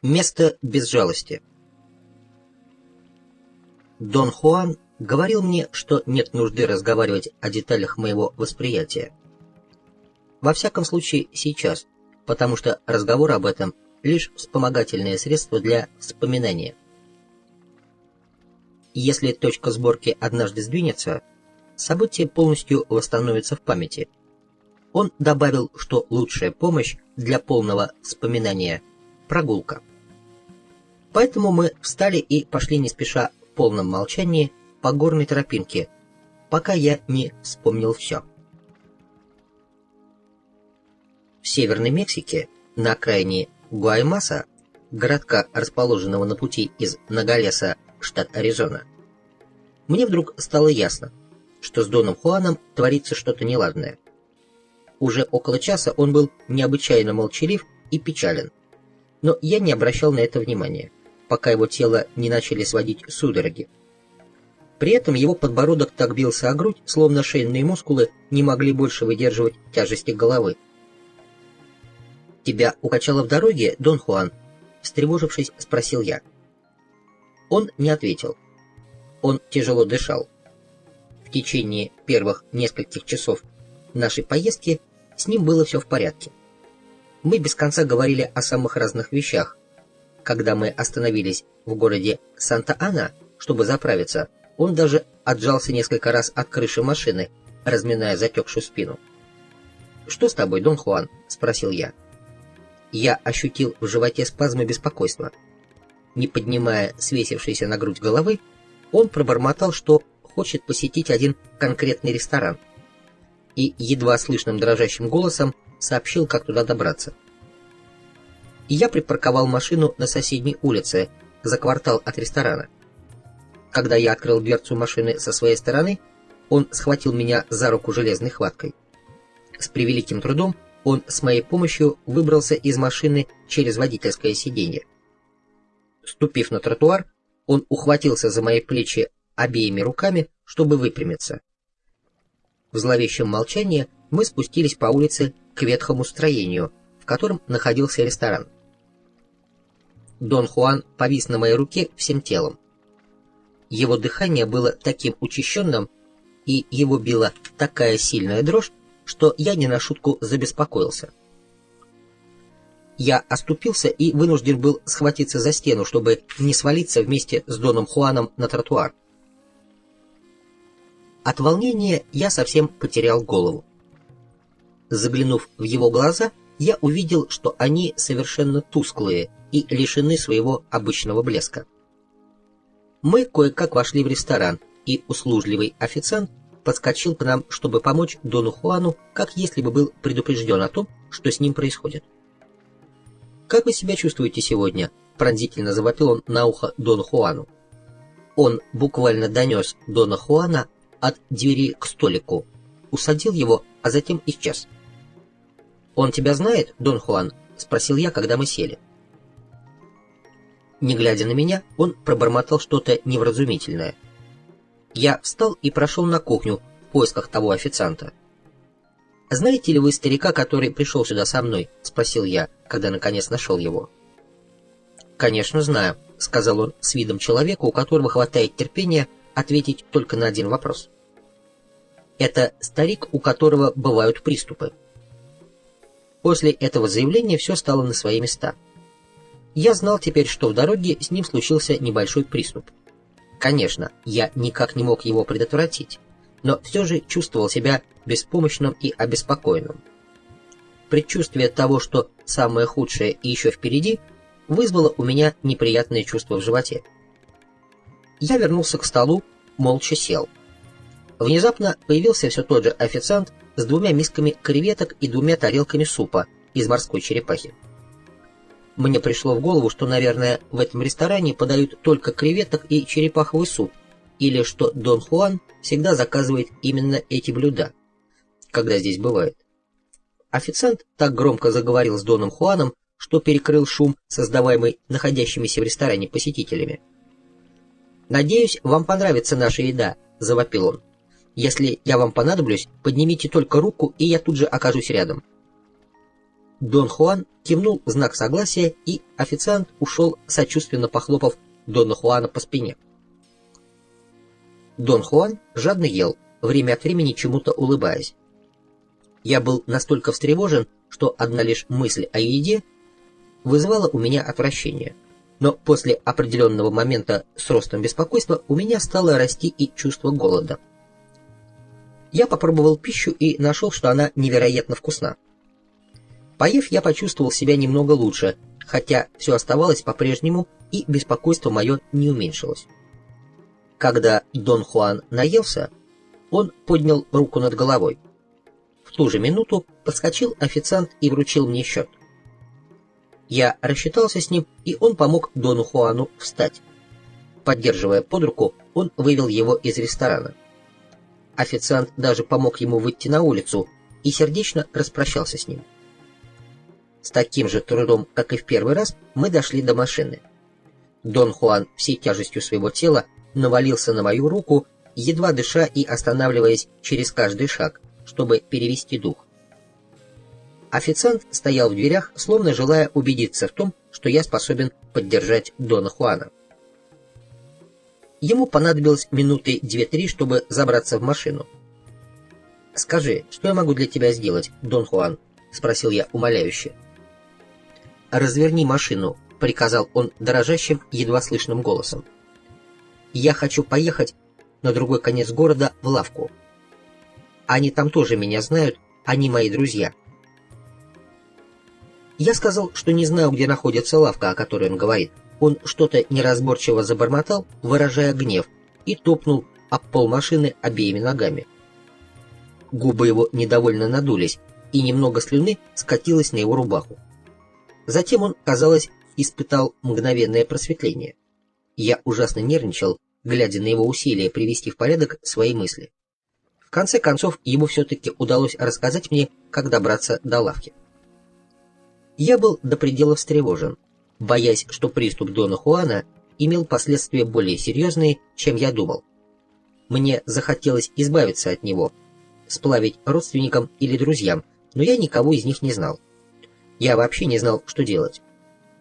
Место без жалости. Дон Хуан говорил мне, что нет нужды разговаривать о деталях моего восприятия. Во всяком случае, сейчас, потому что разговор об этом — лишь вспомогательное средство для вспоминания. Если точка сборки однажды сдвинется, событие полностью восстановится в памяти. Он добавил, что лучшая помощь для полного вспоминания — прогулка. Поэтому мы встали и пошли не спеша в полном молчании по горной тропинке, пока я не вспомнил все. В Северной Мексике, на окраине Гуаймаса, городка, расположенного на пути из Ногалеса, штат Аризона, мне вдруг стало ясно, что с Доном Хуаном творится что-то неладное. Уже около часа он был необычайно молчалив и печален, но я не обращал на это внимания, пока его тело не начали сводить судороги. При этом его подбородок так бился о грудь, словно шейные мускулы не могли больше выдерживать тяжести головы. «Тебя укачало в дороге, Дон Хуан?» — встревожившись, спросил я. Он не ответил. Он тяжело дышал. В течение первых нескольких часов нашей поездки с ним было все в порядке. Мы без конца говорили о самых разных вещах. Когда мы остановились в городе Санта-Ана, чтобы заправиться, он даже отжался несколько раз от крыши машины, разминая затекшую спину. «Что с тобой, Дон Хуан?» — спросил я. Я ощутил в животе спазмы беспокойства. Не поднимая свесившейся на грудь головы, он пробормотал, что хочет посетить один конкретный ресторан, и едва слышным дрожащим голосом сообщил, как туда добраться. Я припарковал машину на соседней улице, за квартал от ресторана. Когда я открыл дверцу машины со своей стороны, он схватил меня за руку железной хваткой. С превеликим трудом он с моей помощью выбрался из машины через водительское сиденье. Ступив на тротуар, он ухватился за мои плечи обеими руками, чтобы выпрямиться. В зловещем молчании мы спустились по улице к ветхому строению, в котором находился ресторан. Дон Хуан повис на моей руке всем телом. Его дыхание было таким учащенным, и его била такая сильная дрожь, что я не на шутку забеспокоился. Я оступился и вынужден был схватиться за стену, чтобы не свалиться вместе с Доном Хуаном на тротуар. От волнения я совсем потерял голову. Заглянув в его глаза, я увидел, что они совершенно тусклые и лишены своего обычного блеска. Мы кое-как вошли в ресторан, и услужливый официант подскочил к нам, чтобы помочь Дону Хуану, как если бы был предупрежден о том, что с ним происходит. «Как вы себя чувствуете сегодня?» — пронзительно завопил он на ухо Дону Хуану. Он буквально донес Дона Хуана от двери к столику, усадил его, а затем исчез. «Он тебя знает, Дон Хуан?» — спросил я, когда мы сели. Не глядя на меня, он пробормотал что-то невразумительное. Я встал и прошел на кухню в поисках того официанта. «Знаете ли вы старика, который пришел сюда со мной?» — спросил я, когда наконец нашел его. «Конечно, знаю», — сказал он с видом человека, у которого хватает терпения ответить только на один вопрос. «Это старик, у которого бывают приступы». После этого заявления все стало на свои места. Я знал теперь, что в дороге с ним случился небольшой приступ. Конечно, я никак не мог его предотвратить, но все же чувствовал себя беспомощным и обеспокоенным. Предчувствие того, что самое худшее и еще впереди, вызвало у меня неприятное чувство в животе. Я вернулся к столу, молча сел. Внезапно появился все тот же официант с 2 мисками креветок и 2 тарелками супа из морской черепахи. Мне пришло в голову, что, наверное, в этом ресторане подают только креветок и черепаховый суп, или что Дон Хуан всегда заказывает именно эти блюда, когда здесь бывает. Официант так громко заговорил с Доном Хуаном, что перекрыл шум, создаваемый находящимися в ресторане посетителями. «Надеюсь, вам понравится наша еда», — завопил он. «Если я вам понадоблюсь, поднимите только руку, и я тут же окажусь рядом». Дон Хуан кивнул в знак согласия, и официант ушел, сочувственно похлопав Дона Хуана по спине. Дон Хуан жадно ел, время от времени чему-то улыбаясь. Я был настолько встревожен, что одна лишь мысль о еде вызывала у меня отвращение. Но после определенного момента с ростом беспокойства у меня стало расти и чувство голода. Я попробовал пищу и нашел, что она невероятно вкусна. Поев, я почувствовал себя немного лучше, хотя все оставалось по-прежнему, и беспокойство мое не уменьшилось. Когда Дон Хуан наелся, он поднял руку над головой. В ту же минуту подскочил официант и вручил мне счет. Я рассчитался с ним, и он помог Дону Хуану встать. Поддерживая под руку, он вывел его из ресторана. Официант даже помог ему выйти на улицу и сердечно распрощался с ним. С таким же трудом, как и в первый раз, мы дошли до машины. Дон Хуан всей тяжестью своего тела навалился на мою руку, едва дыша и останавливаясь через каждый шаг, чтобы перевести дух. Официант стоял в дверях, словно желая убедиться в том, что я способен поддержать Дона Хуана. Ему понадобилось минуты 2-3, чтобы забраться в машину. «Скажи, что я могу для тебя сделать, Дон Хуан?» — спросил я умоляюще. «Разверни машину», — приказал он дрожащим, едва слышным голосом. «Я хочу поехать на другой конец города в лавку. Они там тоже меня знают, они мои друзья». Я сказал, что не знаю, где находится лавка, о которой он говорит. Он что-то неразборчиво забормотал, выражая гнев, и топнул об пол машины обеими ногами. Губы его недовольно надулись, и немного слюны скатилось на его рубаху. Затем он, казалось, испытал мгновенное просветление. Я ужасно нервничал, глядя на его усилия привести в порядок свои мысли. В конце концов, ему все-таки удалось рассказать мне, как добраться до лавки. Я был до предела встревожен, боясь, что приступ Дона Хуана имел последствия более серьезные, чем я думал. Мне захотелось избавиться от него, сплавить родственникам или друзьям, но я никого из них не знал. Я вообще не знал, что делать.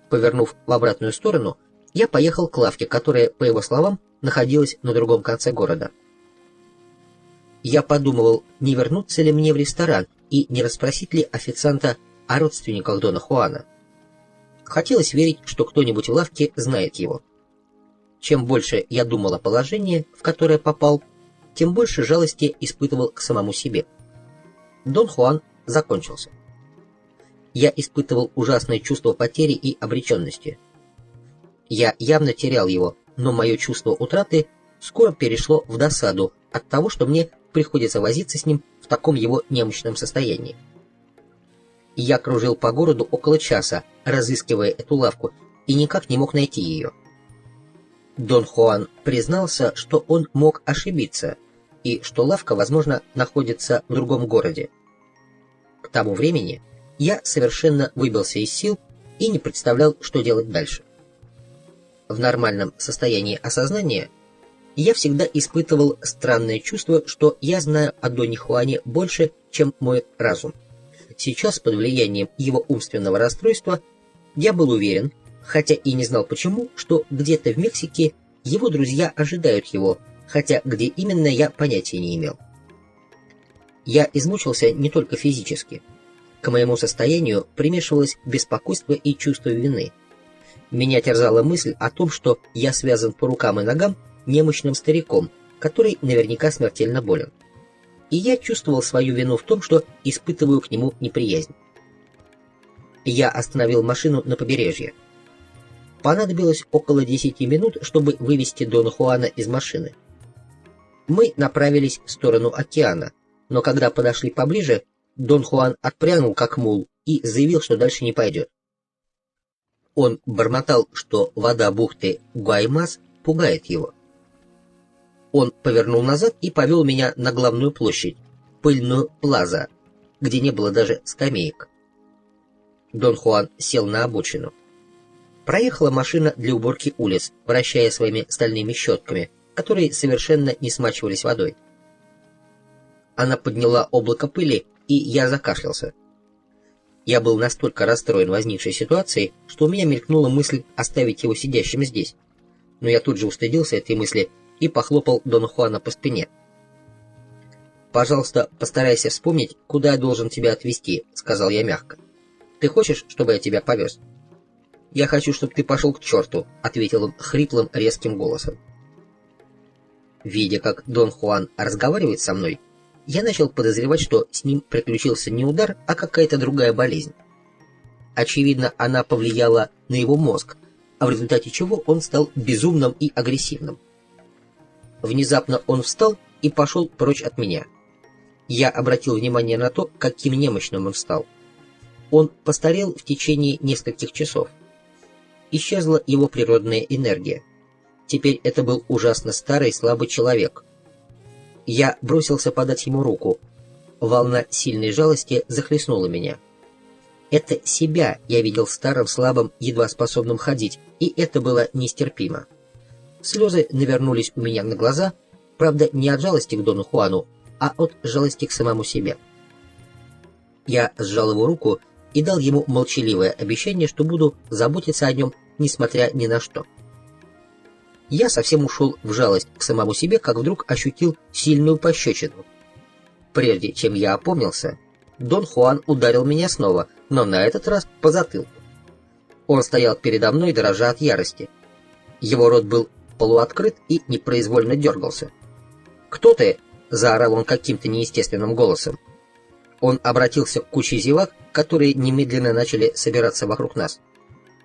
Повернув в обратную сторону, я поехал к лавке, которая, по его словам, находилась на другом конце города. Я подумывал, не вернуться ли мне в ресторан и не расспросить ли официанта о родственниках Дона Хуана. Хотелось верить, что кто-нибудь в лавке знает его. Чем больше я думал о положении, в которое попал, тем больше жалости испытывал к самому себе. Дон Хуан закончился. Я испытывал ужасное чувство потери и обреченности. Я явно терял его, но мое чувство утраты скоро перешло в досаду от того, что мне приходится возиться с ним в таком его немощном состоянии. Я кружил по городу около часа, разыскивая эту лавку, и никак не мог найти ее. Дон Хуан признался, что он мог ошибиться, и что лавка, возможно, находится в другом городе. К тому времени я совершенно выбился из сил и не представлял, что делать дальше. В нормальном состоянии осознания я всегда испытывал странное чувство, что я знаю о Доне Хуане больше, чем мой разум. Сейчас, под влиянием его умственного расстройства, я был уверен, хотя и не знал почему, что где-то в Мексике его друзья ожидают его, хотя где именно я понятия не имел. Я измучился не только физически. К моему состоянию примешивалось беспокойство и чувство вины. Меня терзала мысль о том, что я связан по рукам и ногам немощным стариком, который наверняка смертельно болен. И я чувствовал свою вину в том, что испытываю к нему неприязнь. Я остановил машину на побережье. Понадобилось около 10 минут, чтобы вывести Дона Хуана из машины. Мы направились в сторону океана, но когда подошли поближе, Дон Хуан отпрянул как мул и заявил, что дальше не пойдет. Он бормотал, что вода бухты Гуаймас пугает его. Он повернул назад и повел меня на главную площадь, пыльную плаза, где не было даже скамеек. Дон Хуан сел на обочину. Проехала машина для уборки улиц, вращая своими стальными щетками, которые совершенно не смачивались водой. Она подняла облако пыли, и я закашлялся. Я был настолько расстроен возникшей ситуацией, что у меня мелькнула мысль оставить его сидящим здесь. Но я тут же устыдился этой мысли и похлопал Дона Хуана по спине. «Пожалуйста, постарайся вспомнить, куда я должен тебя отвезти», — сказал я мягко. «Ты хочешь, чтобы я тебя повез?» «Я хочу, чтобы ты пошел к черту», — ответил он хриплым, резким голосом. Видя, как Дон Хуан разговаривает со мной, я начал подозревать, что с ним приключился не удар, а какая-то другая болезнь. Очевидно, она повлияла на его мозг, а в результате чего он стал безумным и агрессивным. Внезапно он встал и пошел прочь от меня. Я обратил внимание на то, каким немощным он стал. Он постарел в течение нескольких часов. Исчезла его природная энергия. Теперь это был ужасно старый, слабый человек. Я бросился подать ему руку. Волна сильной жалости захлестнула меня. Это себя я видел старым, слабым, едва способным ходить, и это было нестерпимо. Слезы навернулись у меня на глаза, правда, не от жалости к Дону Хуану, а от жалости к самому себе. Я сжал его руку и дал ему молчаливое обещание, что буду заботиться о нем, несмотря ни на что. Я совсем ушел в жалость к самому себе, как вдруг ощутил сильную пощечину. Прежде чем я опомнился, Дон Хуан ударил меня снова, но на этот раз по затылку. Он стоял передо мной, дрожа от ярости. Его рот был полуоткрыт и непроизвольно дергался. «Кто ты?» — заорал он каким-то неестественным голосом. Он обратился к куче зевак, которые немедленно начали собираться вокруг нас.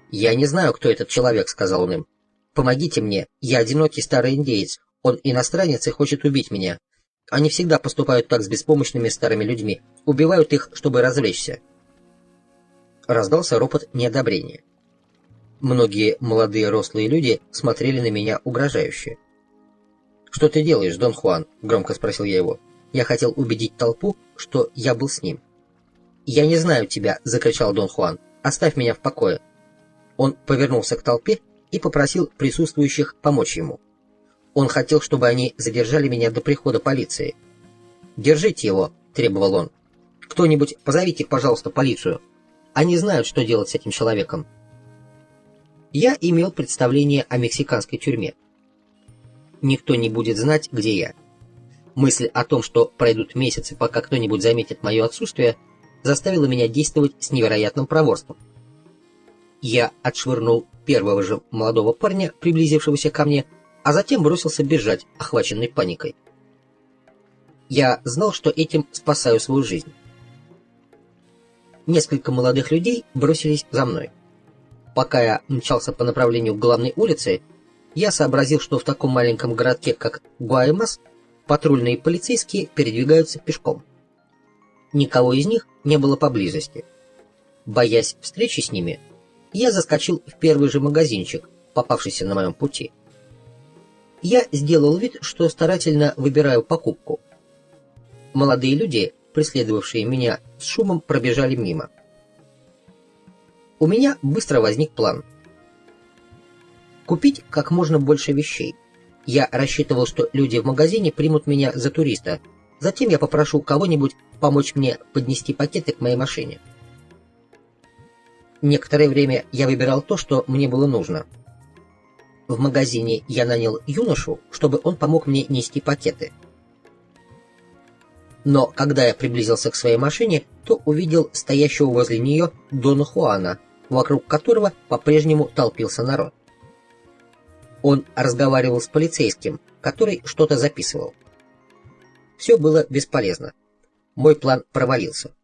«Я не знаю, кто этот человек», — сказал он им. «Помогите мне, я одинокий старый индеец, он иностранец и хочет убить меня. Они всегда поступают так с беспомощными старыми людьми, убивают их, чтобы развлечься». Раздался ропот неодобрения. Многие молодые рослые люди смотрели на меня угрожающе. «Что ты делаешь, Дон Хуан?» — громко спросил я его. Я хотел убедить толпу, что я был с ним. «Я не знаю тебя», — закричал Дон Хуан. «Оставь меня в покое». Он повернулся к толпе и попросил присутствующих помочь ему. Он хотел, чтобы они задержали меня до прихода полиции. «Держите его», — требовал он. «Кто-нибудь позовите, пожалуйста, полицию. Они знают, что делать с этим человеком». Я имел представление о мексиканской тюрьме. Никто не будет знать, где я. Мысль о том, что пройдут месяцы, пока кто-нибудь заметит мое отсутствие, заставила меня действовать с невероятным проворством. Я отшвырнул первого же молодого парня, приблизившегося ко мне, а затем бросился бежать, охваченный паникой. Я знал, что этим спасаю свою жизнь. Несколько молодых людей бросились за мной. Пока я мчался по направлению к главной улице, я сообразил, что в таком маленьком городке, как Гуаймас, патрульные полицейские передвигаются пешком. Никого из них не было поблизости. Боясь встречи с ними, я заскочил в первый же магазинчик, попавшийся на моем пути. Я сделал вид, что старательно выбираю покупку. Молодые люди, преследовавшие меня с шумом, пробежали мимо. У меня быстро возник план. Купить как можно больше вещей. Я рассчитывал, что люди в магазине примут меня за туриста. Затем я попрошу кого-нибудь помочь мне поднести пакеты к моей машине. Некоторое время я выбирал то, что мне было нужно. В магазине я нанял юношу, чтобы он помог мне нести пакеты. Но когда я приблизился к своей машине, то увидел стоящего возле нее Дона Хуана, вокруг которого по-прежнему толпился народ. Он разговаривал с полицейским, который что-то записывал. Все было бесполезно. Мой план провалился.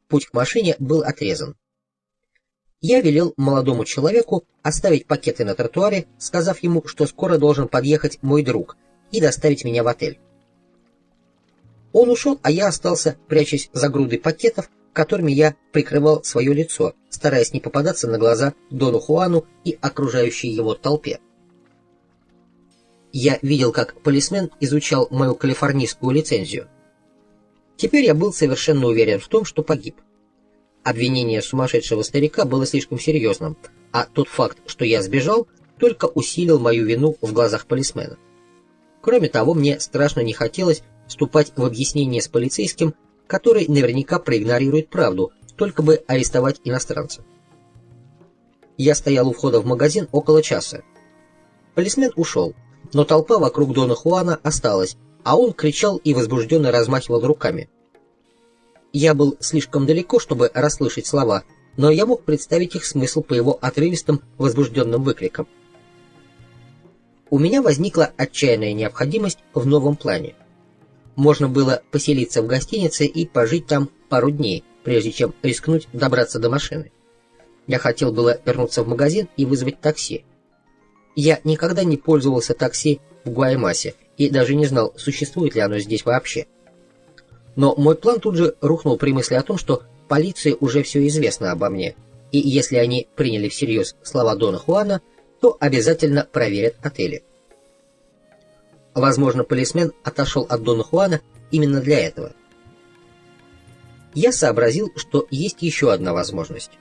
Путь к машине был отрезан. Я велел молодому человеку оставить пакеты на тротуаре, сказав ему, что скоро должен подъехать мой друг и доставить меня в отель. Он ушел, а я остался, прячась за грудой пакетов, которыми я прикрывал свое лицо, стараясь не попадаться на глаза Дону Хуану и окружающей его толпе. Я видел, как полисмен изучал мою калифорнийскую лицензию. Теперь я был совершенно уверен в том, что погиб. Обвинение сумасшедшего старика было слишком серьезным, а тот факт, что я сбежал, только усилил мою вину в глазах полисмена. Кроме того, мне страшно не хотелось вступать в объяснение с полицейским, который наверняка проигнорирует правду, только бы арестовать иностранца. Я стоял у входа в магазин около часа. Полисмен ушел, но толпа вокруг Дона Хуана осталась, а он кричал и возбужденно размахивал руками. Я был слишком далеко, чтобы расслышать слова, но я мог представить их смысл по его отрывистым, возбужденным выкрикам. У меня возникла отчаянная необходимость в новом плане. Можно было поселиться в гостинице и пожить там пару дней, прежде чем рискнуть добраться до машины. Я хотел было вернуться в магазин и вызвать такси. Я никогда не пользовался такси в Гуаймасе и даже не знал, существует ли оно здесь вообще. Но мой план тут же рухнул при мысли о том, что полиции уже все известно обо мне, и если они приняли всерьез слова Дона Хуана, то обязательно проверят отели. Возможно, полисмен отошел от Дона Хуана именно для этого. Я сообразил, что есть еще одна возможность.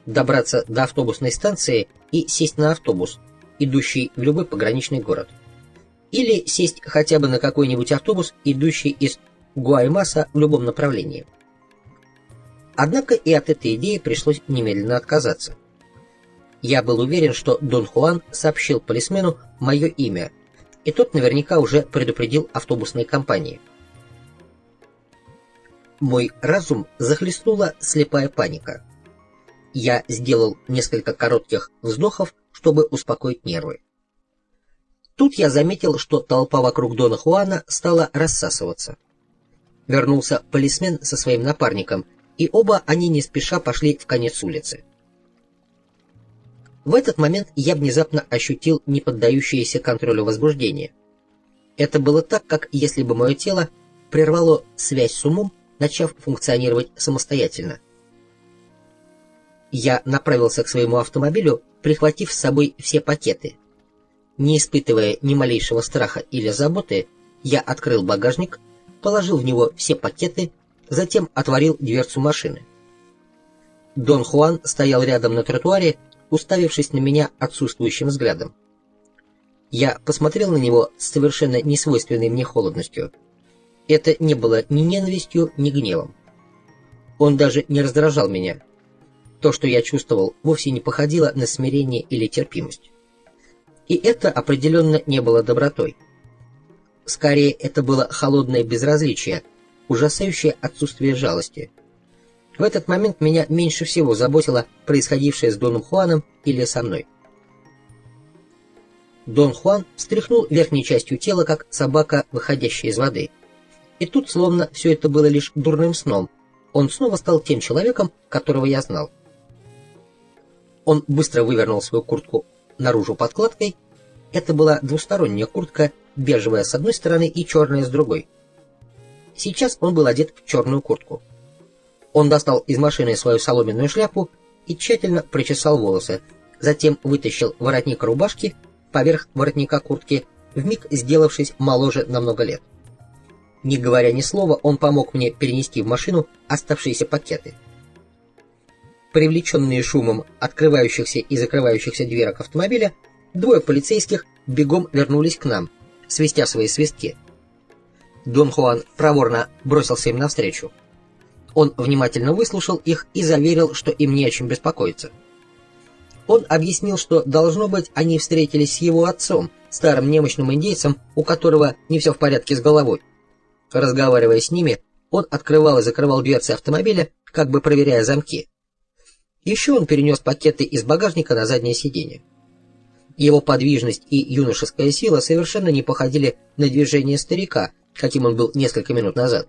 Добраться до автобусной станции и сесть на автобус, идущий в любой пограничный город. Или сесть хотя бы на какой-нибудь автобус, идущий из Гуаймаса в любом направлении. Однако и от этой идеи пришлось немедленно отказаться. Я был уверен, что Дон Хуан сообщил полисмену мое имя, и тот наверняка уже предупредил автобусные компании. Мой разум захлестнула слепая паника. Я сделал несколько коротких вздохов, чтобы успокоить нервы. Тут я заметил, что толпа вокруг Дона Хуана стала рассасываться. Вернулся полисмен со своим напарником, и оба они не спеша пошли в конец улицы. В этот момент я внезапно ощутил неподдающееся контролю возбуждение. Это было так, как если бы мое тело прервало связь с умом, начав функционировать самостоятельно. Я направился к своему автомобилю, прихватив с собой все пакеты. Не испытывая ни малейшего страха или заботы, я открыл багажник, положил в него все пакеты, затем отворил дверцу машины. Дон Хуан стоял рядом на тротуаре, уставившись на меня отсутствующим взглядом. Я посмотрел на него с совершенно несвойственной мне холодностью. Это не было ни ненавистью, ни гневом. Он даже не раздражал меня. То, что я чувствовал, вовсе не походило на смирение или терпимость. И это определенно не было добротой. Скорее, это было холодное безразличие, ужасающее отсутствие жалости. В этот момент меня меньше всего заботило происходившее с Доном Хуаном или со мной. Дон Хуан встряхнул верхней частью тела, как собака, выходящая из воды. И тут, словно все это было лишь дурным сном, он снова стал тем человеком, которого я знал. Он быстро вывернул свою куртку наружу подкладкой. Это была двусторонняя куртка, бежевая с одной стороны и черная с другой. Сейчас он был одет в черную куртку. Он достал из машины свою соломенную шляпу и тщательно причесал волосы, затем вытащил воротник рубашки поверх воротника куртки, вмиг сделавшись моложе на много лет. Не говоря ни слова, он помог мне перенести в машину оставшиеся пакеты. Привлеченные шумом открывающихся и закрывающихся дверок автомобиля, двое полицейских бегом вернулись к нам, свистя свои свистки. Дон Хуан проворно бросился им навстречу. Он внимательно выслушал их и заверил, что им не о чем беспокоиться. Он объяснил, что, должно быть, они встретились с его отцом, старым немощным индейцем, у которого не все в порядке с головой. Разговаривая с ними, он открывал и закрывал дверцы автомобиля, как бы проверяя замки. Еще он перенес пакеты из багажника на заднее сиденье. Его подвижность и юношеская сила совершенно не походили на движение старика, каким он был несколько минут назад.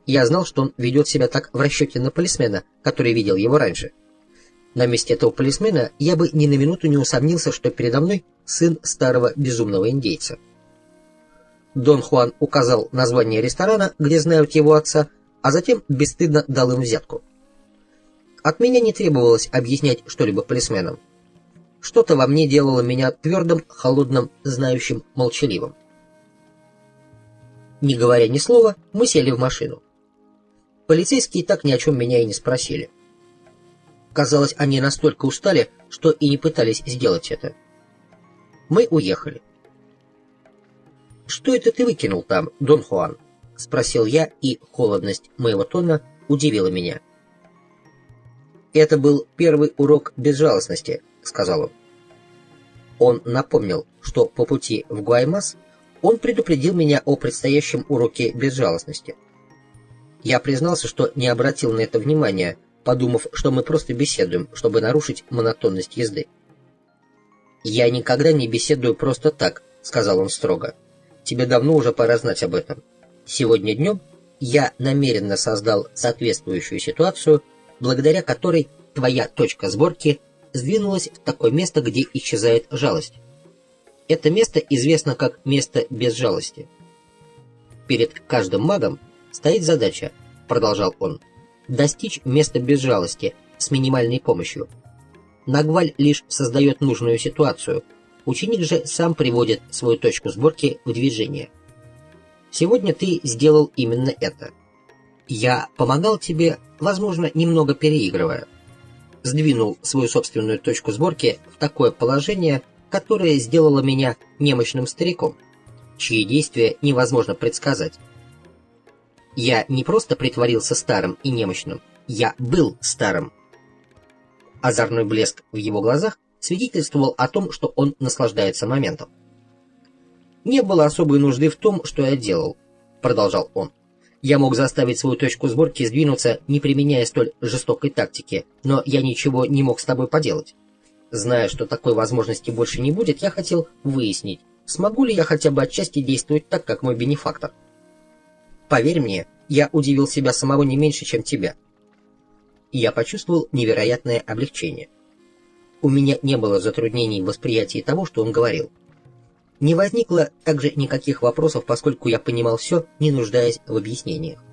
Я знал, что он ведет себя так в расчете на полисмена, который видел его раньше. На месте этого полисмена я бы ни на минуту не усомнился, что передо мной сын старого безумного индейца. Дон Хуан указал название ресторана, где знают его отца, а затем бесстыдно дал им взятку. От меня не требовалось объяснять что-либо полисменам. Что-то во мне делало меня твердым, холодным, знающим, молчаливым. Не говоря ни слова, мы сели в машину. Полицейские так ни о чем меня и не спросили. Казалось, они настолько устали, что и не пытались сделать это. Мы уехали. «Что это ты выкинул там, Дон Хуан?» — спросил я, и холодность моего тона удивила меня. «Это был первый урок безжалостности», — сказал он. Он напомнил, что по пути в Гуаймас он предупредил меня о предстоящем уроке безжалостности. Я признался, что не обратил на это внимания, подумав, что мы просто беседуем, чтобы нарушить монотонность езды. «Я никогда не беседую просто так», — сказал он строго. «Тебе давно уже пора знать об этом. Сегодня днем я намеренно создал соответствующую ситуацию, благодаря которой твоя точка сборки сдвинулась в такое место, где исчезает жалость. Это место известно как место без жалости. Перед каждым магом стоит задача, продолжал он, достичь места без жалости с минимальной помощью. Нагваль лишь создает нужную ситуацию, ученик же сам приводит свою точку сборки в движение. Сегодня ты сделал именно это. Я помогал тебе, возможно, немного переигрывая. Сдвинул свою собственную точку сборки в такое положение, которое сделало меня немощным стариком, чьи действия невозможно предсказать. Я не просто притворился старым и немощным, я был старым. Озорной блеск в его глазах свидетельствовал о том, что он наслаждается моментом. «Не было особой нужды в том, что я делал», — продолжал он. «Я мог заставить свою точку сборки сдвинуться, не применяя столь жестокой тактики, но я ничего не мог с тобой поделать. Зная, что такой возможности больше не будет, я хотел выяснить, смогу ли я хотя бы отчасти действовать так, как мой бенефактор. Поверь мне, я удивил себя самого не меньше, чем тебя». И я почувствовал невероятное облегчение. У меня не было затруднений в восприятии того, что он говорил. Не возникло также никаких вопросов, поскольку я понимал все, не нуждаясь в объяснениях.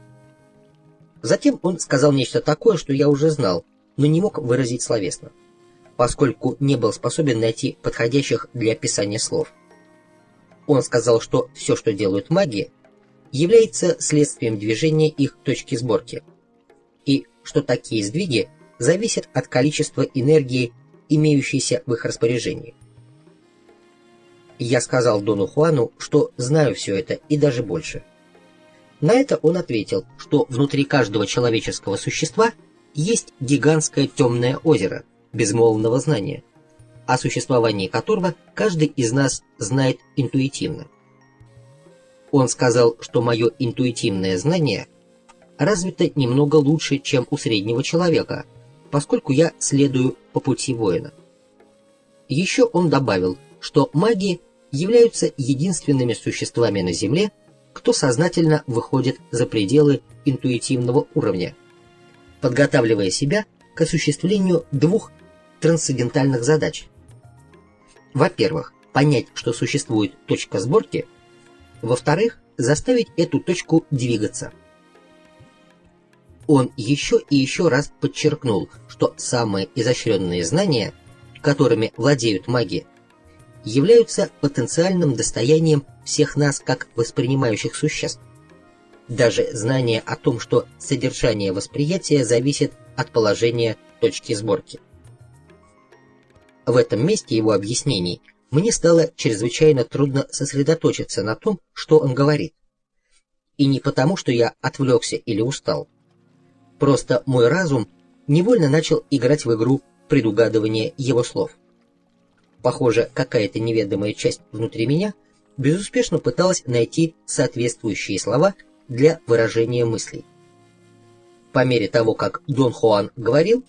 Затем он сказал нечто такое, что я уже знал, но не мог выразить словесно, поскольку не был способен найти подходящих для описания слов. Он сказал, что все, что делают маги, является следствием движения их точки сборки, и что такие сдвиги зависят от количества энергии, имеющейся в их распоряжении. Я сказал Дону Хуану, что знаю все это и даже больше. На это он ответил, что внутри каждого человеческого существа есть гигантское темное озеро безмолвного знания, о существовании которого каждый из нас знает интуитивно. Он сказал, что мое интуитивное знание развито немного лучше, чем у среднего человека, поскольку я следую по пути воина. Еще он добавил, что маги являются единственными существами на Земле, кто сознательно выходит за пределы интуитивного уровня, подготавливая себя к осуществлению двух трансцендентальных задач. Во-первых, понять, что существует точка сборки. Во-вторых, заставить эту точку двигаться. Он еще и еще раз подчеркнул, что самые изощренные знания, которыми владеют маги, являются потенциальным достоянием всех нас как воспринимающих существ. Даже знание о том, что содержание восприятия зависит от положения точки сборки. В этом месте его объяснений мне стало чрезвычайно трудно сосредоточиться на том, что он говорит. И не потому, что я отвлекся или устал. Просто мой разум невольно начал играть в игру предугадывания его слов. Похоже, какая-то неведомая часть внутри меня безуспешно пыталась найти соответствующие слова для выражения мыслей. По мере того, как Дон Хуан говорил,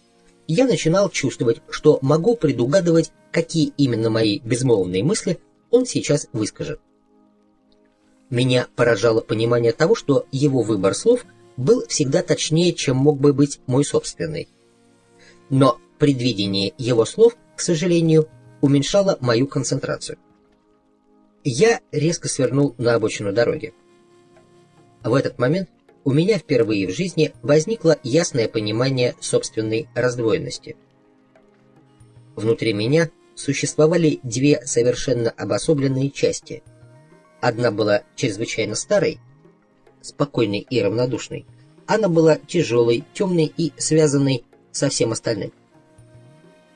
я начинал чувствовать, что могу предугадывать, какие именно мои безмолвные мысли он сейчас выскажет. Меня поражало понимание того, что его выбор слов был всегда точнее, чем мог бы быть мой собственный. Но предвидение его слов, к сожалению, уменьшало мою концентрацию. Я резко свернул на обочину дороги. В этот момент у меня впервые в жизни возникло ясное понимание собственной раздвоенности. Внутри меня существовали две совершенно обособленные части. Одна была чрезвычайно старой, спокойной и равнодушной. Она была тяжелой, темной и связанной со всем остальным.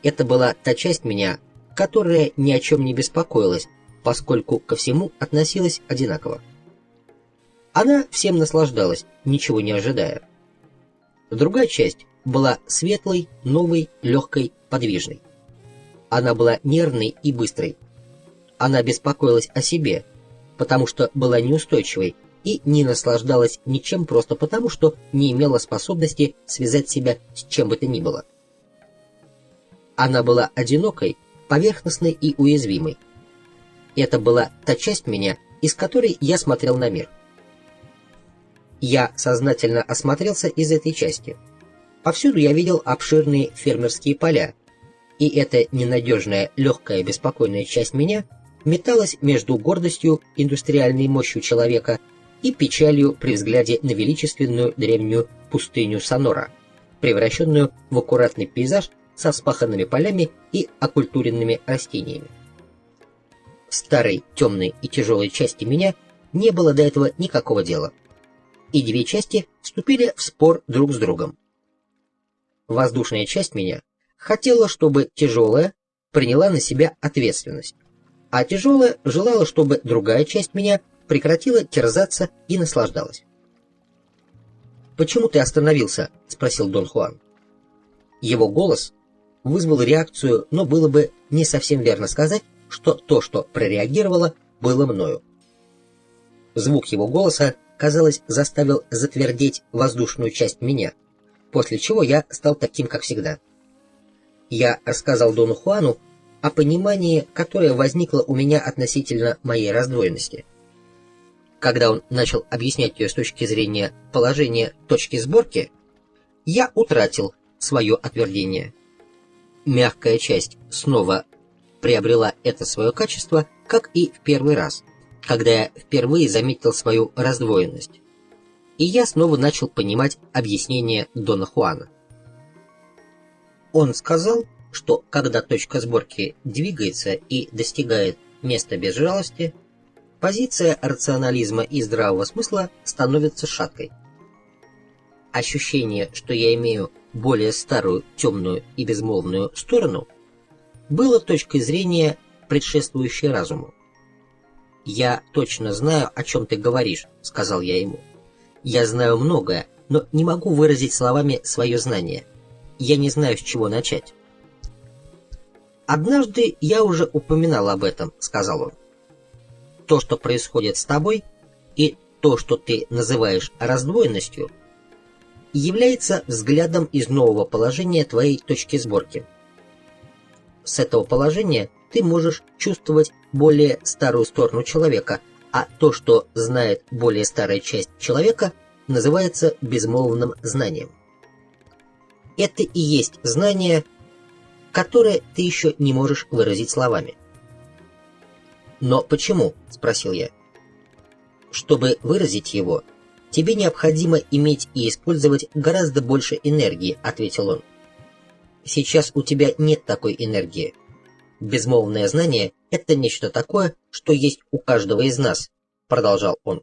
Это была та часть меня, которая ни о чем не беспокоилась, поскольку ко всему относилась одинаково. Она всем наслаждалась, ничего не ожидая. Другая часть была светлой, новой, легкой, подвижной. Она была нервной и быстрой. Она беспокоилась о себе, потому что была неустойчивой, и не наслаждалась ничем просто потому, что не имела способности связать себя с чем бы то ни было. Она была одинокой, поверхностной и уязвимой. Это была та часть меня, из которой я смотрел на мир. Я сознательно осмотрелся из этой части. Повсюду я видел обширные фермерские поля, и эта ненадежная, легкая, беспокойная часть меня металась между гордостью, индустриальной мощью человека и печалью при взгляде на величественную древнюю пустыню Сонора, превращенную в аккуратный пейзаж со вспаханными полями и окультуренными растениями. В старой, темной и тяжелой части меня не было до этого никакого дела, и две части вступили в спор друг с другом. Воздушная часть меня хотела, чтобы тяжелая приняла на себя ответственность, а тяжелая желала, чтобы другая часть меня прекратила терзаться и наслаждалась. «Почему ты остановился?» — спросил Дон Хуан. Его голос вызвал реакцию, но было бы не совсем верно сказать, что то, что прореагировало, было мною. Звук его голоса, казалось, заставил затвердеть воздушную часть меня, после чего я стал таким, как всегда. Я рассказал Дону Хуану о понимании, которое возникло у меня относительно моей раздвоенности. Когда он начал объяснять ее с точки зрения положения точки сборки, я утратил свое отвердение. Мягкая часть снова приобрела это свое качество, как и в первый раз, когда я впервые заметил свою раздвоенность. И я снова начал понимать объяснение Дона Хуана. Он сказал, что когда точка сборки двигается и достигает места без жалости, позиция рационализма и здравого смысла становится шаткой. Ощущение, что я имею более старую, темную и безмолвную сторону, было точкой зрения, предшествующей разуму. «Я точно знаю, о чем ты говоришь», — сказал я ему. «Я знаю многое, но не могу выразить словами свое знание. Я не знаю, с чего начать». «Однажды я уже упоминал об этом», — сказал он. «То, что происходит с тобой, и то, что ты называешь раздвоенностью, является взглядом из нового положения твоей точки сборки. С этого положения ты можешь чувствовать более старую сторону человека, а то, что знает более старая часть человека, называется безмолвным знанием. Это и есть знание, которое ты еще не можешь выразить словами». «Но почему?» — спросил я. «Чтобы выразить его, тебе необходимо иметь и использовать гораздо больше энергии», — ответил он. «Сейчас у тебя нет такой энергии. Безмолвное знание — это нечто такое, что есть у каждого из нас», — продолжал он.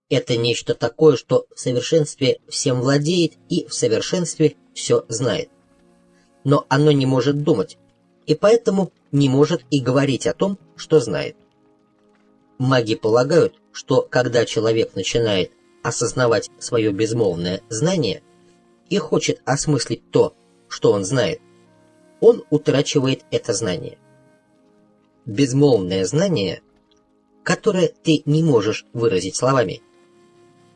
«Это нечто такое, что в совершенстве всем владеет и в совершенстве все знает. Но оно не может думать, и поэтому не может и говорить о том, что знает. Маги полагают, что когда человек начинает осознавать свое безмолвное знание и хочет осмыслить то, что он знает, он утрачивает это знание. Безмолвное знание, которое ты не можешь выразить словами,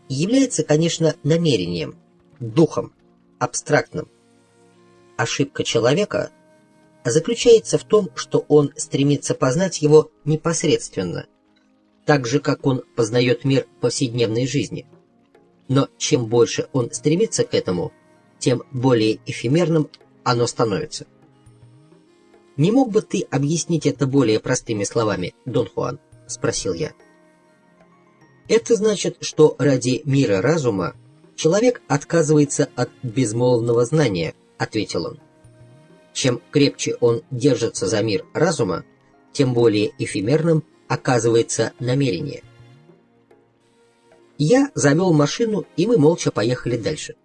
является, конечно, намерением, духом, абстрактным. Ошибка человека заключается в том, что он стремится познать его непосредственно, так же, как он познает мир повседневной жизни. Но чем больше он стремится к этому, тем более эфемерным оно становится. «Не мог бы ты объяснить это более простыми словами, Дон Хуан?» — спросил я. «Это значит, что ради мира разума человек отказывается от безмолвного знания», — ответил он. «Чем крепче он держится за мир разума, тем более эфемерным оказывается намерение». Я завел машину, и мы молча поехали дальше.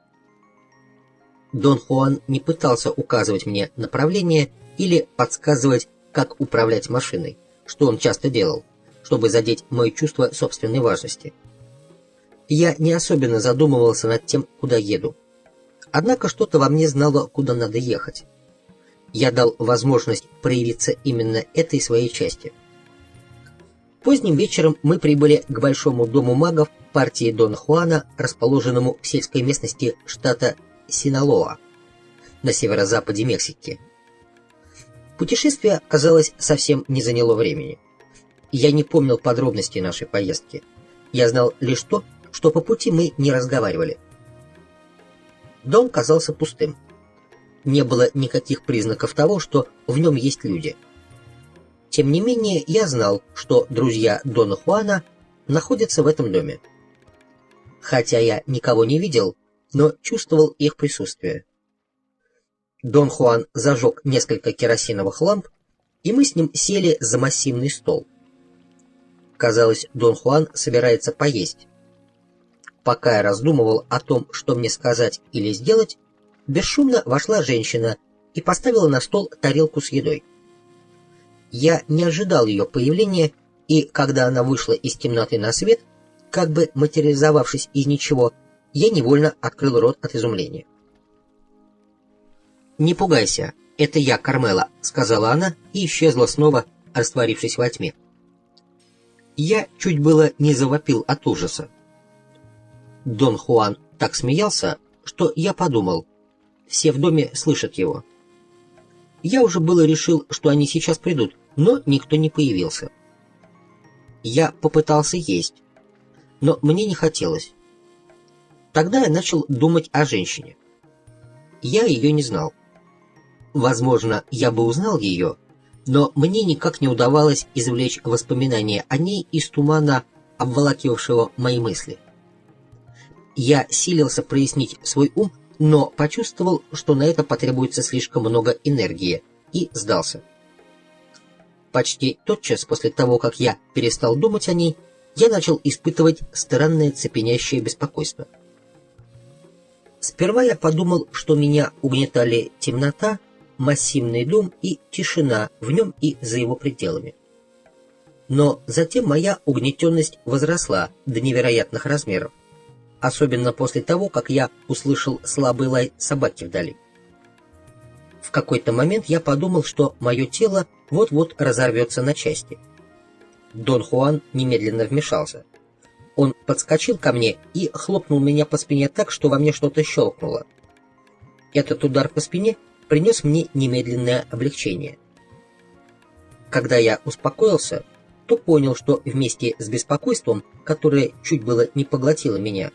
Дон Хуан не пытался указывать мне направление или подсказывать, как управлять машиной, что он часто делал, чтобы задеть мое чувство собственной важности. Я не особенно задумывался над тем, куда еду. Однако что-то во мне знало, куда надо ехать. Я дал возможность проявиться именно этой своей части. Поздним вечером мы прибыли к большому дому магов партии Дона Хуана, расположенному в сельской местности штата Синалоа, на северо-западе Мексики. Путешествие, казалось, совсем не заняло времени. Я не помнил подробностей нашей поездки. Я знал лишь то, что по пути мы не разговаривали. Дом казался пустым. Не было никаких признаков того, что в нем есть люди. Тем не менее, я знал, что друзья Дона Хуана находятся в этом доме. Хотя я никого не видел, но чувствовал их присутствие. Дон Хуан зажег несколько керосиновых ламп, и мы с ним сели за массивный стол. Казалось, Дон Хуан собирается поесть. Пока я раздумывал о том, что мне сказать или сделать, бесшумно вошла женщина и поставила на стол тарелку с едой. Я не ожидал ее появления, и когда она вышла из темноты на свет, как бы материализовавшись из ничего, я невольно открыл рот от изумления. «Не пугайся, это я, Кармела», — сказала она и исчезла снова, растворившись во тьме. Я чуть было не завопил от ужаса. Дон Хуан так смеялся, что я подумал, все в доме слышат его. Я уже было решил, что они сейчас придут, но никто не появился. Я попытался есть, но мне не хотелось. Тогда я начал думать о женщине. Я ее не знал. Возможно, я бы узнал ее, но мне никак не удавалось извлечь воспоминания о ней из тумана, обволакивавшего мои мысли. Я силился прояснить свой ум, но почувствовал, что на это потребуется слишком много энергии, и сдался. Почти тотчас после того, как я перестал думать о ней, я начал испытывать странное цепенящее беспокойство. Сперва я подумал, что меня угнетали темнота, массивный дом и тишина в нем и за его пределами. Но затем моя угнетенность возросла до невероятных размеров, особенно после того, как я услышал слабый лай собаки вдали. В какой-то момент я подумал, что мое тело вот-вот разорвется на части. Дон Хуан немедленно вмешался. Он подскочил ко мне и хлопнул меня по спине так, что во мне что-то щелкнуло. Этот удар по спине принес мне немедленное облегчение. Когда я успокоился, то понял, что вместе с беспокойством, которое чуть было не поглотило меня,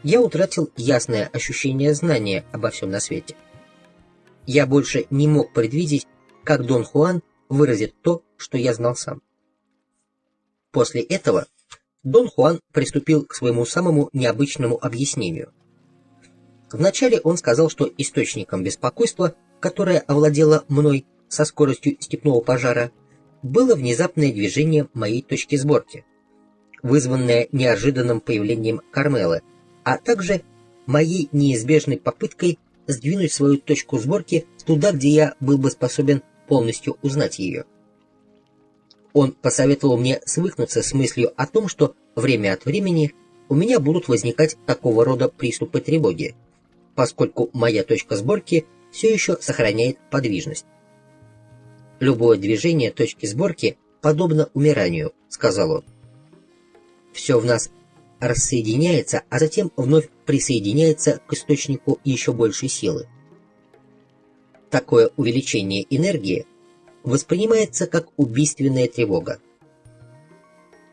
я утратил ясное ощущение знания обо всем на свете. Я больше не мог предвидеть, как Дон Хуан выразит то, что я знал сам. После этого Дон Хуан приступил к своему самому необычному объяснению. Вначале он сказал, что источником беспокойства, которое овладело мной со скоростью степного пожара, было внезапное движение моей точки сборки, вызванное неожиданным появлением Кармелы, а также моей неизбежной попыткой сдвинуть свою точку сборки туда, где я был бы способен полностью узнать ее. Он посоветовал мне свыкнуться с мыслью о том, что время от времени у меня будут возникать такого рода приступы тревоги, поскольку моя точка сборки все еще сохраняет подвижность. «Любое движение точки сборки подобно умиранию», — сказал он. «Все в нас рассоединяется, а затем вновь присоединяется к источнику еще большей силы. Такое увеличение энергии воспринимается как убийственная тревога.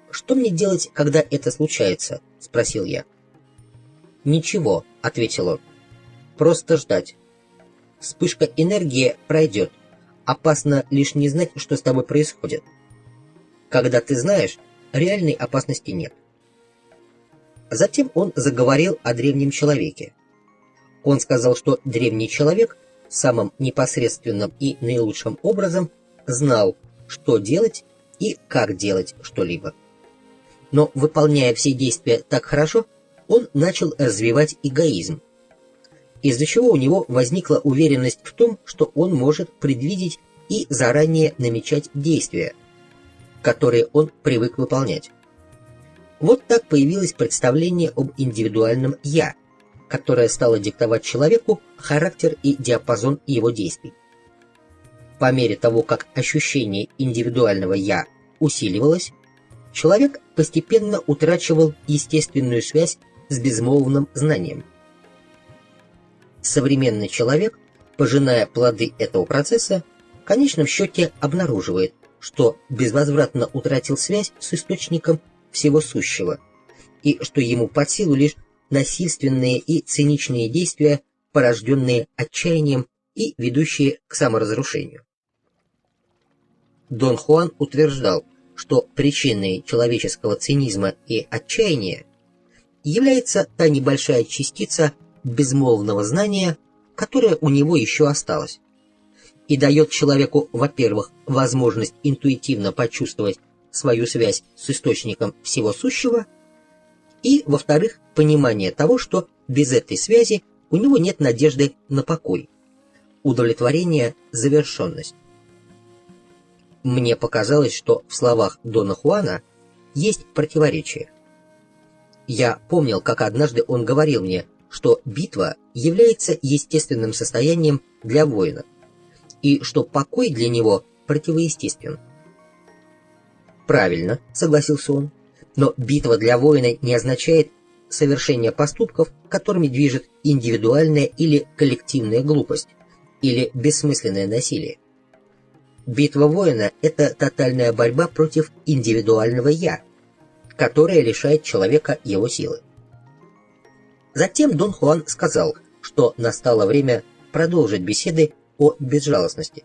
«Что мне делать, когда это случается?» — спросил я. «Ничего», — ответил он. «Просто ждать. Вспышка энергии пройдет. Опасно лишь не знать, что с тобой происходит. Когда ты знаешь, реальной опасности нет». Затем он заговорил о древнем человеке. Он сказал, что древний человек самым непосредственным и наилучшим образом знал, что делать и как делать что-либо. Но, выполняя все действия так хорошо, он начал развивать эгоизм, из-за чего у него возникла уверенность в том, что он может предвидеть и заранее намечать действия, которые он привык выполнять. Вот так появилось представление об индивидуальном «я», которая стала диктовать человеку характер и диапазон его действий. По мере того, как ощущение индивидуального «я» усиливалось, человек постепенно утрачивал естественную связь с безмолвным знанием. Современный человек, пожиная плоды этого процесса, в конечном счете обнаруживает, что безвозвратно утратил связь с источником всего сущего, и что ему под силу лишь насильственные и циничные действия, порожденные отчаянием и ведущие к саморазрушению. Дон Хуан утверждал, что причиной человеческого цинизма и отчаяния является та небольшая частица безмолвного знания, которая у него еще осталась, и дает человеку, во-первых, возможность интуитивно почувствовать свою связь с источником всего сущего, и, во-вторых, понимание того, что без этой связи у него нет надежды на покой, удовлетворение, завершенность. Мне показалось, что в словах Дона Хуана есть противоречие. Я помнил, как однажды он говорил мне, что битва является естественным состоянием для воина, и что покой для него противоестествен. «Правильно», — согласился он, — «но битва для воина не означает совершение поступков, которыми движет индивидуальная или коллективная глупость, или бессмысленное насилие. Битва воина — это тотальная борьба против индивидуального «я», которая лишает человека его силы». Затем Дон Хуан сказал, что настало время продолжить беседы о безжалостности,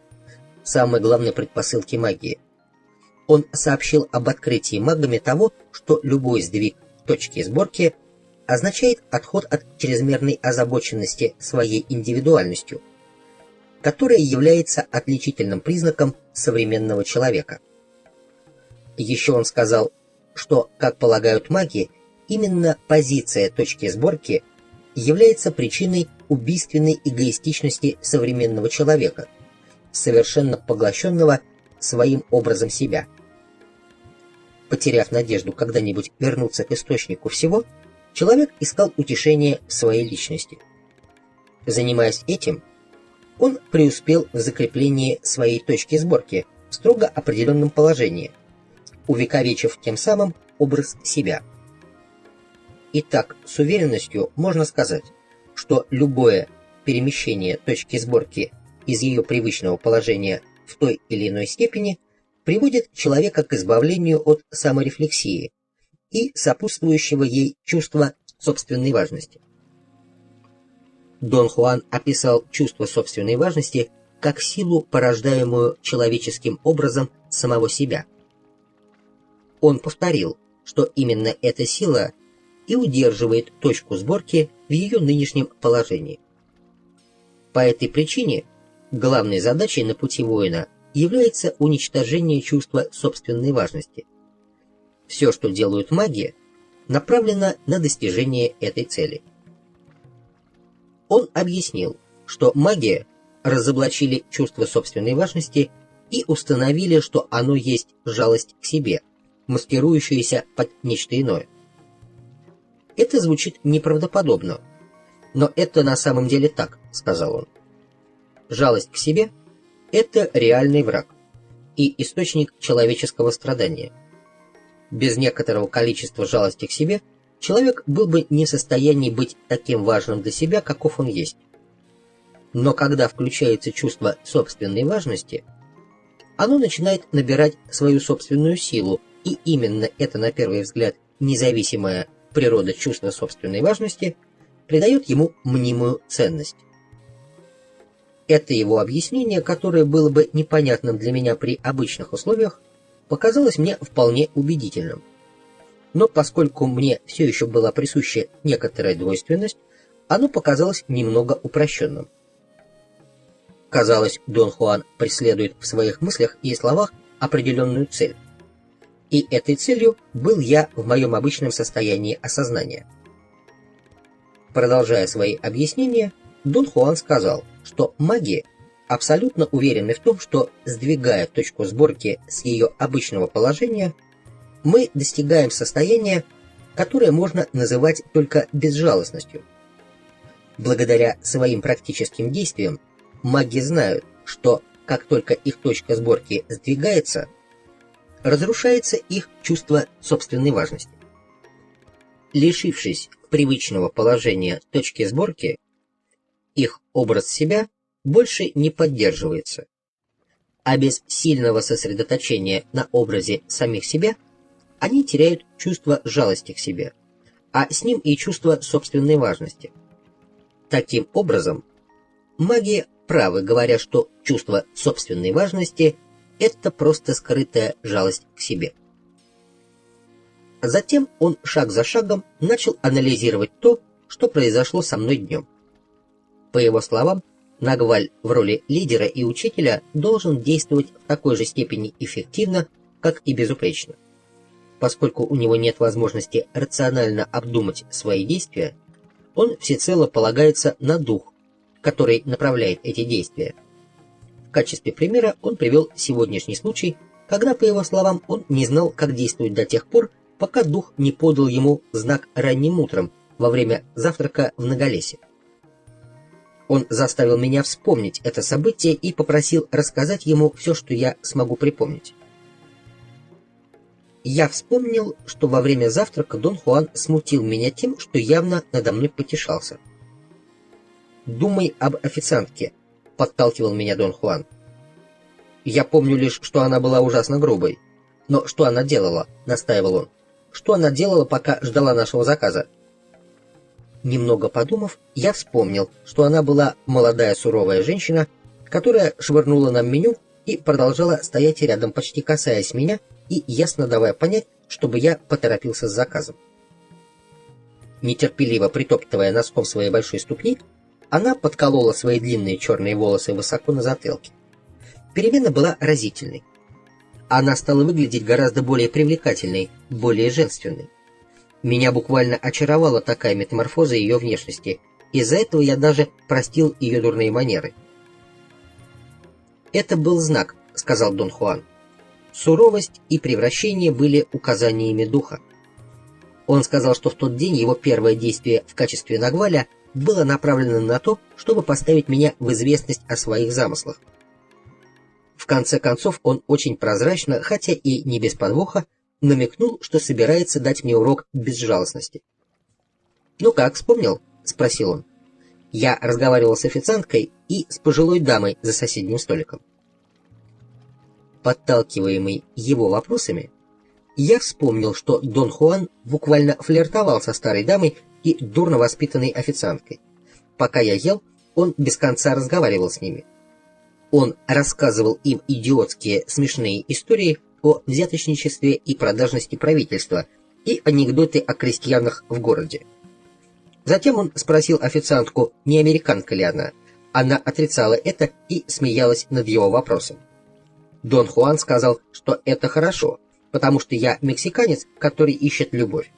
самой главной предпосылке магии. Он сообщил об открытии магами того, что любой сдвиг точки сборки означает отход от чрезмерной озабоченности своей индивидуальностью, которая является отличительным признаком современного человека. Еще он сказал, что, как полагают маги, именно позиция точки сборки является причиной убийственной эгоистичности современного человека, совершенно поглощенного своим образом себя. Потеряв надежду когда-нибудь вернуться к источнику всего, человек искал утешение в своей личности. Занимаясь этим, он преуспел в закреплении своей точки сборки в строго определенном положении, увековечив тем самым образ себя. Итак, с уверенностью можно сказать, что любое перемещение точки сборки из ее привычного положения в той или иной степени приводит человека к избавлению от саморефлексии и сопутствующего ей чувства собственной важности. Дон Хуан описал чувство собственной важности как силу, порождаемую человеческим образом самого себя. Он повторил, что именно эта сила и удерживает точку сборки в ее нынешнем положении. По этой причине главной задачей на пути воина является уничтожение чувства собственной важности. Все, что делают маги, направлено на достижение этой цели. Он объяснил, что маги разоблачили чувство собственной важности и установили, что оно есть жалость к себе, маскирующаяся под нечто иное. Это звучит неправдоподобно, но это на самом деле так, сказал он. Жалость к себе – это реальный враг и источник человеческого страдания. Без некоторого количества жалости к себе человек был бы не в состоянии быть таким важным для себя, каков он есть. Но когда включается чувство собственной важности, оно начинает набирать свою собственную силу, и именно это, на первый взгляд, независимая природа чувства собственной важности придает ему мнимую ценность. Это его объяснение, которое было бы непонятным для меня при обычных условиях, показалось мне вполне убедительным. Но поскольку мне все еще была присуща некоторая двойственность, оно показалось немного упрощенным. Казалось, Дон Хуан преследует в своих мыслях и словах определенную цель. И этой целью был я в моем обычном состоянии осознания. Продолжая свои объяснения, Дон Хуан сказал, что маги абсолютно уверены в том, что, сдвигая точку сборки с ее обычного положения, мы достигаем состояния, которое можно называть только безжалостностью. Благодаря своим практическим действиям маги знают, что как только их точка сборки сдвигается, разрушается их чувство собственной важности. Лишившись привычного положения точки сборки, их образ себя больше не поддерживается, а без сильного сосредоточения на образе самих себя они теряют чувство жалости к себе, а с ним и чувство собственной важности. Таким образом, маги правы, говоря, что чувство собственной важности – это просто скрытая жалость к себе. Затем он шаг за шагом начал анализировать то, что произошло со мной днем. По его словам, Нагваль в роли лидера и учителя должен действовать в такой же степени эффективно, как и безупречно. Поскольку у него нет возможности рационально обдумать свои действия, он всецело полагается на дух, который направляет эти действия. В качестве примера он привел сегодняшний случай, когда, по его словам, он не знал, как действовать до тех пор, пока дух не подал ему знак ранним утром во время завтрака в Наголесе. Он заставил меня вспомнить это событие и попросил рассказать ему все, что я смогу припомнить. Я вспомнил, что во время завтрака Дон Хуан смутил меня тем, что явно надо мной потешался. «Думай об официантке», — подталкивал меня Дон Хуан. «Я помню лишь, что она была ужасно грубой. Но что она делала?» — настаивал он. «Что она делала, пока ждала нашего заказа?» Немного подумав, я вспомнил, что она была молодая суровая женщина, которая швырнула нам меню и продолжала стоять рядом, почти касаясь меня и ясно давая понять, чтобы я поторопился с заказом. Нетерпеливо притоптывая носком своей большой ступни, она подколола свои длинные черные волосы высоко на затылке. Перемена была разительной. Она стала выглядеть гораздо более привлекательной, более женственной. Меня буквально очаровала такая метаморфоза ее внешности, из-за этого я даже простил ее дурные манеры. «Это был знак», — сказал Дон Хуан. «Суровость и превращение были указаниями духа». Он сказал, что в тот день его первое действие в качестве Нагваля было направлено на то, чтобы поставить меня в известность о своих замыслах. В конце концов, он очень прозрачно, хотя и не без подвоха, намекнул, что собирается дать мне урок безжалостности. «Ну как, вспомнил?» — спросил он. Я разговаривал с официанткой и с пожилой дамой за соседним столиком. Подталкиваемый его вопросами, я вспомнил, что Дон Хуан буквально флиртовал со старой дамой и дурно воспитанной официанткой. Пока я ел, он без конца разговаривал с ними. Он рассказывал им идиотские смешные истории о взяточничестве и продажности правительства и анекдоты о крестьянах в городе. Затем он спросил официантку, не американка ли она. Она отрицала это и смеялась над его вопросом. Дон Хуан сказал, что это хорошо, потому что я мексиканец, который ищет любовь.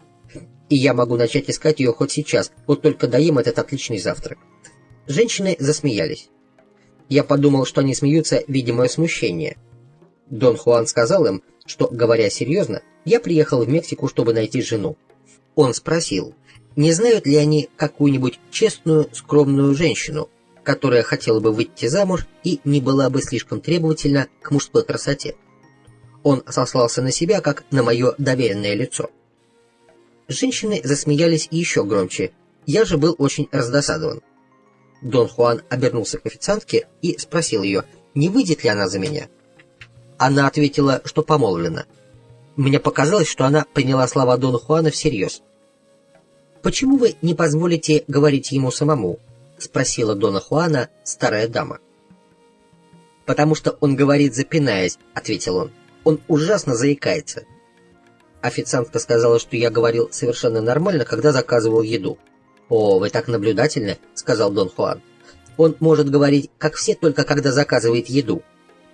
И я могу начать искать ее хоть сейчас, вот только доем этот отличный завтрак. Женщины засмеялись. Я подумал, что они смеются, видя мое смущение. Дон Хуан сказал им, что, говоря серьезно, я приехал в Мексику, чтобы найти жену. Он спросил, не знают ли они какую-нибудь честную, скромную женщину, которая хотела бы выйти замуж и не была бы слишком требовательна к мужской красоте. Он сослался на себя, как на мое доверенное лицо. Женщины засмеялись еще громче, я же был очень раздосадован. Дон Хуан обернулся к официантке и спросил ее, не выйдет ли она за меня. Она ответила, что помолвлена. Мне показалось, что она приняла слова Дона Хуана всерьез. «Почему вы не позволите говорить ему самому?» — спросила Дона Хуана старая дама. «Потому что он говорит, запинаясь», — ответил он. «Он ужасно заикается». Официантка сказала, что я говорил совершенно нормально, когда заказывал еду. «О, вы так наблюдательны», — сказал Дон Хуан. «Он может говорить, как все, только когда заказывает еду.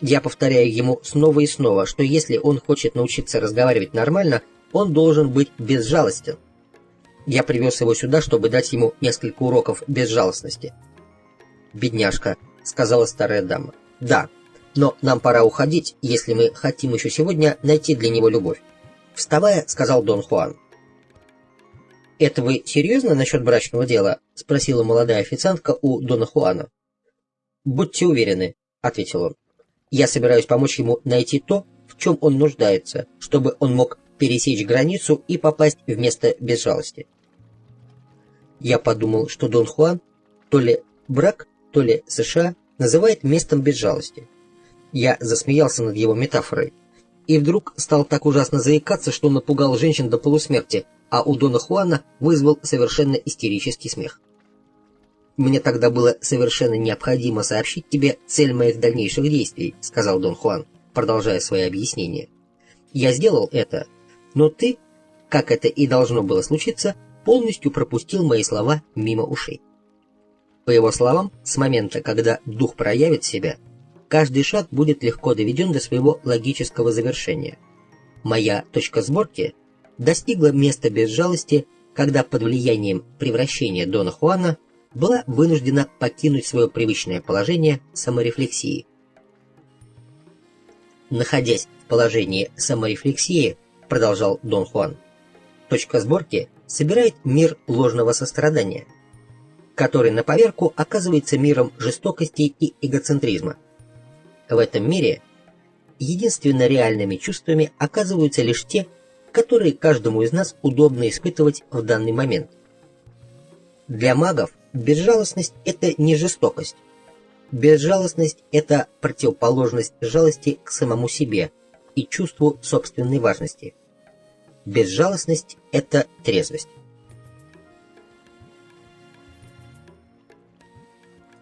Я повторяю ему снова и снова, что если он хочет научиться разговаривать нормально, он должен быть безжалостен. Я привез его сюда, чтобы дать ему несколько уроков безжалостности». «Бедняжка», — сказала старая дама. «Да, но нам пора уходить, если мы хотим еще сегодня найти для него любовь». Вставая, сказал Дон Хуан. «Это вы серьезно насчет брачного дела?» — спросила молодая официантка у Дона Хуана. «Будьте уверены», — ответил он. «Я собираюсь помочь ему найти то, в чем он нуждается, чтобы он мог пересечь границу и попасть в место без жалости». Я подумал, что Дон Хуан то ли брак, то ли США называет местом без жалости. Я засмеялся над его метафорой. И вдруг стал так ужасно заикаться, что напугал женщин до полусмерти, а у Дона Хуана вызвал совершенно истерический смех. «Мне тогда было совершенно необходимо сообщить тебе цель моих дальнейших действий», — сказал Дон Хуан, продолжая свои объяснения. «Я сделал это, но ты, как это и должно было случиться, полностью пропустил мои слова мимо ушей». По его словам, с момента, когда дух проявит себя, каждый шаг будет легко доведен до своего логического завершения. Моя точка сборки достигла места без жалости, когда под влиянием превращения Дона Хуана была вынуждена покинуть свое привычное положение саморефлексии. Находясь в положении саморефлексии, продолжал Дон Хуан, точка сборки собирает мир ложного сострадания, который на поверку оказывается миром жестокости и эгоцентризма. В этом мире единственно реальными чувствами оказываются лишь те, которые каждому из нас удобно испытывать в данный момент. Для магов безжалостность – это не жестокость. Безжалостность – это противоположность жалости к самому себе и чувству собственной важности. Безжалостность – это трезвость.